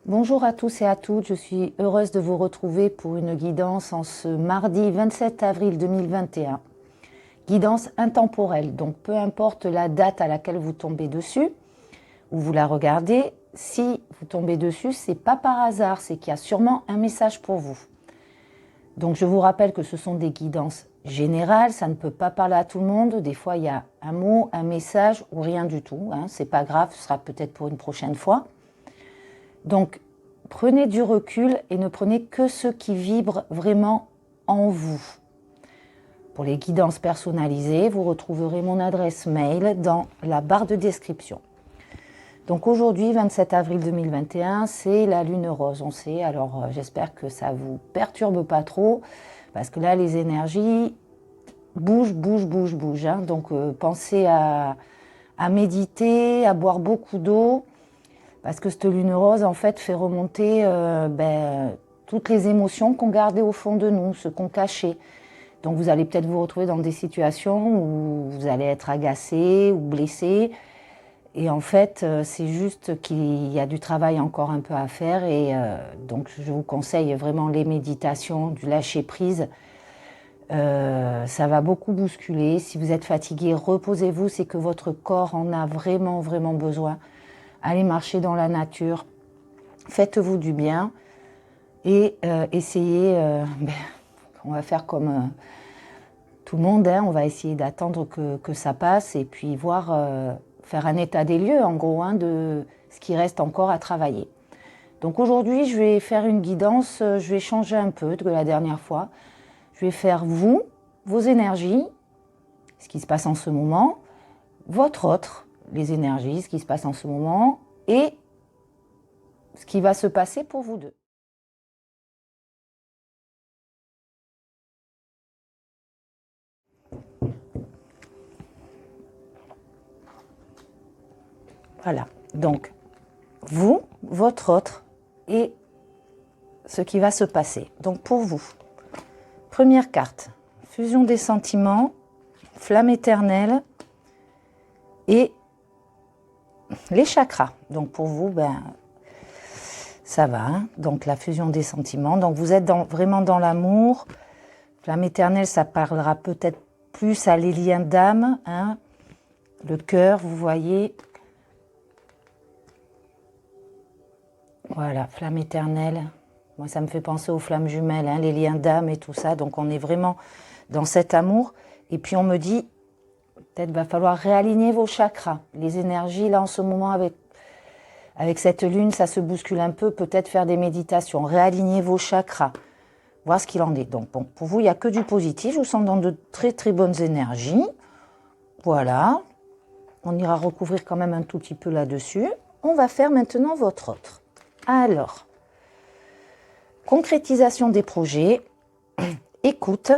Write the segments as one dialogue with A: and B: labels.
A: Bonjour à tous et à toutes, je suis heureuse de vous retrouver pour une guidance en ce mardi 27 avril 2021. Guidance intemporelle, donc peu importe la date à laquelle vous tombez dessus ou vous la regardez, si vous tombez dessus, c'est pas par hasard, c'est qu'il y a sûrement un message pour vous. Donc je vous rappelle que ce sont des guidances générales, ça ne peut pas parler à tout le monde, des fois il y a un mot, un message ou rien du tout, c'est pas grave, ce sera peut-être pour une prochaine fois. Donc, prenez du recul et ne prenez que ce qui vibre vraiment en vous. Pour les guidances personnalisées, vous retrouverez mon adresse mail dans la barre de description. Donc aujourd'hui, 27 avril 2021, c'est la lune rose, on sait. Alors j'espère que ça ne vous perturbe pas trop, parce que là, les énergies bougent. Donc pensez à méditer, à boire beaucoup d'eau, parce que cette lune rose, en fait, fait remonter toutes les émotions qu'on gardait au fond de nous, ce qu'on cachait. Donc vous allez peut-être vous retrouver dans des situations où vous allez être agacé ou blessé. Et en fait, c'est juste qu'il y a du travail encore un peu à faire. Et donc je vous conseille vraiment les méditations, du lâcher-prise. Ça va beaucoup bousculer. Si vous êtes fatigué, reposez-vous, c'est que votre corps en a vraiment besoin. Allez marcher dans la nature, faites-vous du bien et essayez, on va faire comme tout le monde, on va essayer d'attendre que ça passe et puis faire un état des lieux en gros de ce qui reste encore à travailler. Donc aujourd'hui je vais faire une guidance, je vais changer un peu de la dernière fois. Je vais faire vous, vos énergies, ce qui se passe en ce moment, votre autre, les énergies, ce qui se passe en ce moment, et ce qui va se passer pour vous deux. Voilà, donc vous, votre autre, et ce qui va se passer. Donc pour vous, première carte, fusion des sentiments, flamme éternelle, et les chakras. Donc pour vous, ça va. Donc la fusion des sentiments. Donc vous êtes vraiment dans l'amour. Flamme éternelle, ça parlera peut-être plus à les liens d'âme. Le cœur, vous voyez. Voilà, flamme éternelle. Moi, ça me fait penser aux flammes jumelles, les liens d'âme et tout ça. Donc on est vraiment dans cet amour. Et puis on me dit, peut-être va falloir réaligner vos chakras. Les énergies, là, en ce moment, avec cette lune, ça se bouscule un peu. Peut-être faire des méditations, réaligner vos chakras, voir ce qu'il en est. Donc, bon, pour vous, il n'y a que du positif. Je vous sens dans de très bonnes énergies. Voilà. On ira recouvrir quand même un tout petit peu là-dessus. On va faire maintenant votre autre. Alors, concrétisation des projets, écoute,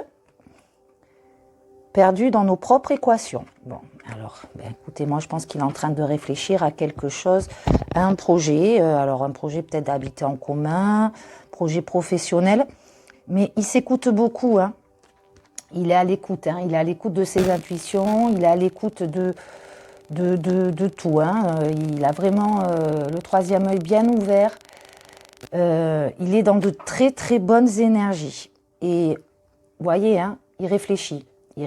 A: perdu dans nos propres équations. Bon, alors, écoutez, moi, je pense qu'il est en train de réfléchir à quelque chose, à un projet. Alors, un projet peut-être d'habiter en commun, projet professionnel. Mais il s'écoute beaucoup. Il est à l'écoute. Il est à l'écoute de ses intuitions. Il est à l'écoute de tout. Il a vraiment le troisième œil bien ouvert. Il est dans de très bonnes énergies. Et vous voyez, il réfléchit. Il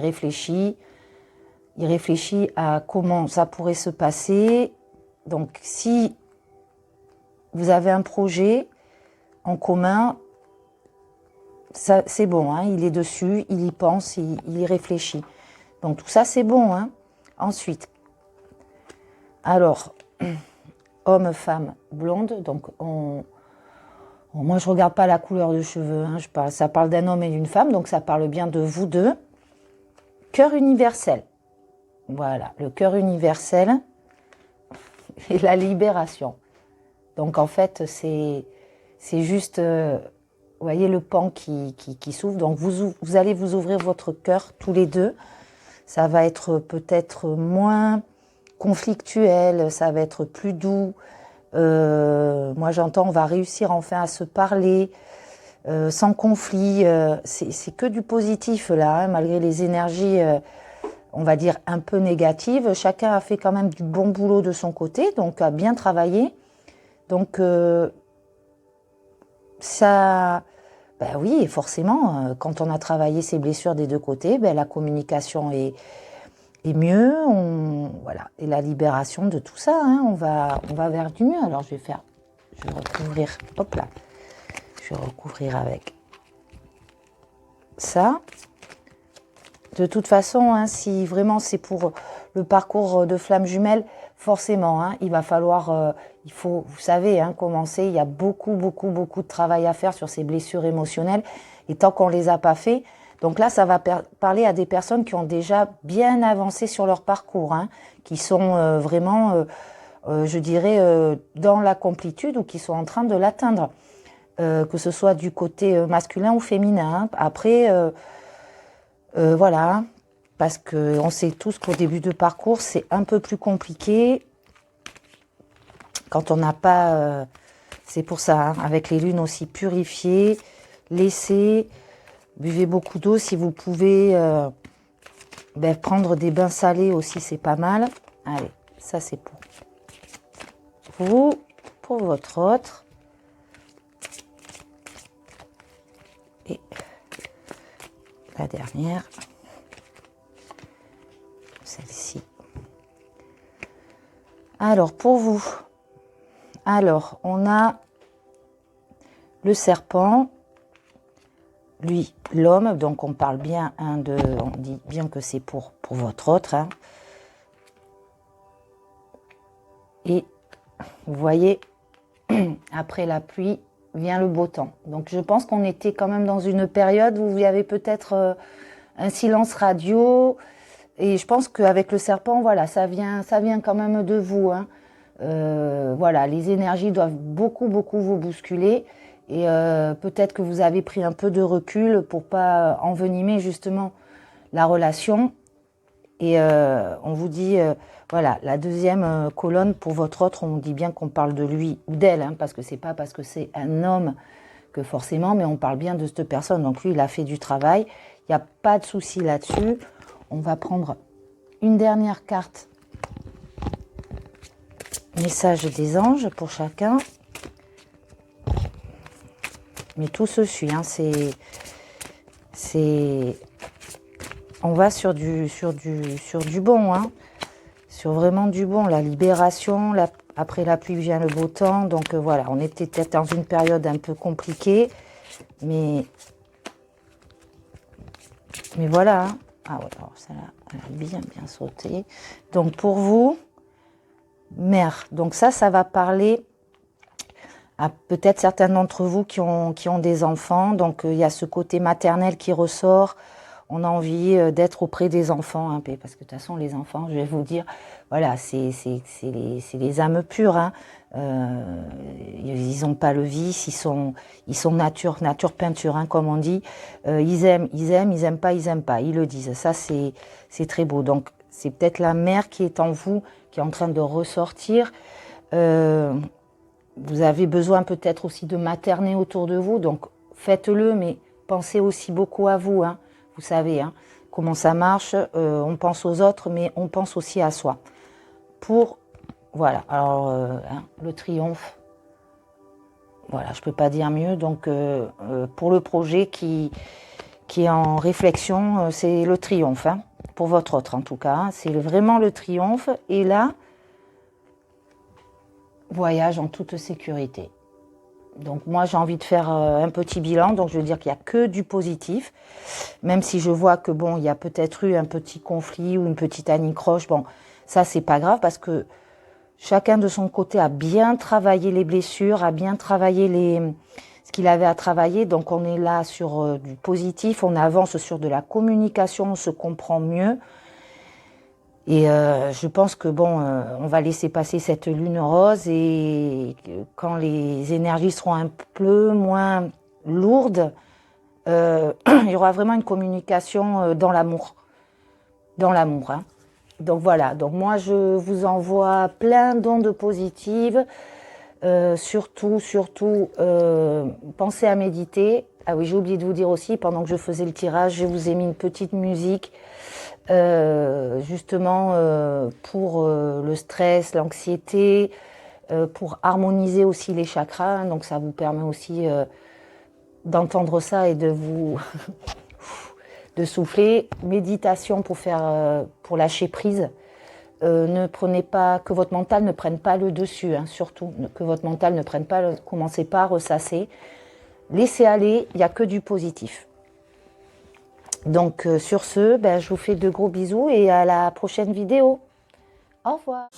A: réfléchit à comment ça pourrait se passer. Donc, si vous avez un projet en commun, c'est bon, il est dessus, il y pense, il y réfléchit. Donc, tout ça, c'est bon. Ensuite, alors, homme, femme, blonde. Donc, moi, je ne regarde pas la couleur de cheveux. Ça parle d'un homme et d'une femme, donc ça parle bien de vous deux. Cœur universel. Voilà, le cœur universel et la libération. Donc en fait, c'est juste, vous voyez le pan qui s'ouvre. Donc vous allez vous ouvrir votre cœur tous les deux. Ça va être peut-être moins conflictuel, ça va être plus doux. Moi j'entends, on va réussir enfin à se parler. Sans conflit, c'est que du positif là, malgré les énergies, on va dire un peu négatives. Chacun a fait quand même du bon boulot de son côté, donc a bien travaillé. Donc ça, ben oui, forcément, quand on a travaillé ses blessures des deux côtés, ben la communication est mieux, voilà, et la libération de tout ça, hein, on va vers du mieux. Alors je vais recouvrir, hop là, je vais recouvrir avec ça. De toute façon, hein, si vraiment c'est pour le parcours de flamme jumelle, forcément, hein, il va falloir, il faut, vous savez, hein, commencer. Il y a beaucoup de travail à faire sur ces blessures émotionnelles. Et tant qu'on ne les a pas fait, donc là, ça va parler à des personnes qui ont déjà bien avancé sur leur parcours, hein, qui sont vraiment, je dirais, dans la complétude ou qui sont en train de l'atteindre, que ce soit du côté masculin ou féminin. Hein. Après... voilà, parce qu'on sait tous qu'au début de parcours, c'est un peu plus compliqué quand on n'a pas... c'est pour ça, hein, avec les lunes aussi purifiées, laissez, buvez beaucoup d'eau si vous pouvez, prendre des bains salés aussi, c'est pas mal. Allez, ça c'est pour vous, pour votre autre. Et la dernière, celle-ci. Alors, pour vous, alors, on a le serpent, lui, l'homme, donc on parle bien, hein, on dit bien que c'est pour votre autre. Hein. Et vous voyez, après la pluie, vient le beau temps. Donc je pense qu'on était quand même dans une période où il y avait peut-être un silence radio. Et je pense qu'avec le serpent, voilà, ça vient quand même de vous. Hein. Voilà, les énergies doivent beaucoup vous bousculer. Et peut-être que vous avez pris un peu de recul pour pas envenimer justement la relation. Et on vous dit, voilà, la deuxième colonne pour votre autre, on dit bien qu'on parle de lui ou d'elle, hein, parce que c'est pas parce que c'est un homme que forcément, mais on parle bien de cette personne. Donc lui, il a fait du travail, il n'y a pas de souci là-dessus. On va prendre une dernière carte, message des anges pour chacun. Mais tout se suit, hein, on va sur du bon, hein, sur vraiment du bon, la libération, après la pluie vient le beau temps, donc voilà, on était peut-être dans une période un peu compliquée, mais voilà, hein. Ah ouais, alors celle-là, elle a bien sauté. Donc pour vous, mère, donc ça va parler à peut-être certains d'entre vous qui ont des enfants, donc il y a ce côté maternel qui ressort. On a envie d'être auprès des enfants, hein, parce que de toute façon, les enfants, je vais vous dire, voilà, c'est les âmes pures. Hein. Ils n'ont pas le vice, ils sont nature peinture, hein, comme on dit. Ils aiment pas, ils le disent. Ça, c'est très beau. Donc, c'est peut-être la mère qui est en vous, qui est en train de ressortir. Vous avez besoin peut-être aussi de materner autour de vous, donc faites-le, mais pensez aussi beaucoup à vous. Hein. Vous savez hein, comment ça marche, on pense aux autres, mais on pense aussi à soi. Voilà, alors hein, le triomphe, voilà, je ne peux pas dire mieux. Donc pour le projet qui est en réflexion, c'est le triomphe, hein, pour votre autre en tout cas. Hein, c'est vraiment le triomphe, et là, voyage en toute sécurité. Donc moi j'ai envie de faire un petit bilan, donc je veux dire qu'il n'y a que du positif, même si je vois que bon, il y a peut-être eu un petit conflit ou une petite anicroche, bon, ça c'est pas grave parce que chacun de son côté a bien travaillé les blessures, a bien travaillé ce qu'il avait à travailler, donc on est là sur du positif, on avance sur de la communication, on se comprend mieux. Et je pense que bon, on va laisser passer cette lune rose, et quand les énergies seront un peu moins lourdes, il y aura vraiment une communication dans l'amour. Dans l'amour. Hein. Donc voilà, donc moi je vous envoie plein d'ondes positives. Surtout, pensez à méditer. Ah oui, j'ai oublié de vous dire aussi, pendant que je faisais le tirage, je vous ai mis une petite musique. Justement pour le stress, l'anxiété, pour harmoniser aussi les chakras. Donc ça vous permet aussi d'entendre ça et de vous de souffler. Méditation pour lâcher prise. Ne prenez pas, que votre mental ne prenne pas le dessus, hein, surtout, que votre mental ne prenne pas, commencez pas à ressasser. Laissez aller, il n'y a que du positif. Donc sur ce, je vous fais de gros bisous et à la prochaine vidéo. Au revoir.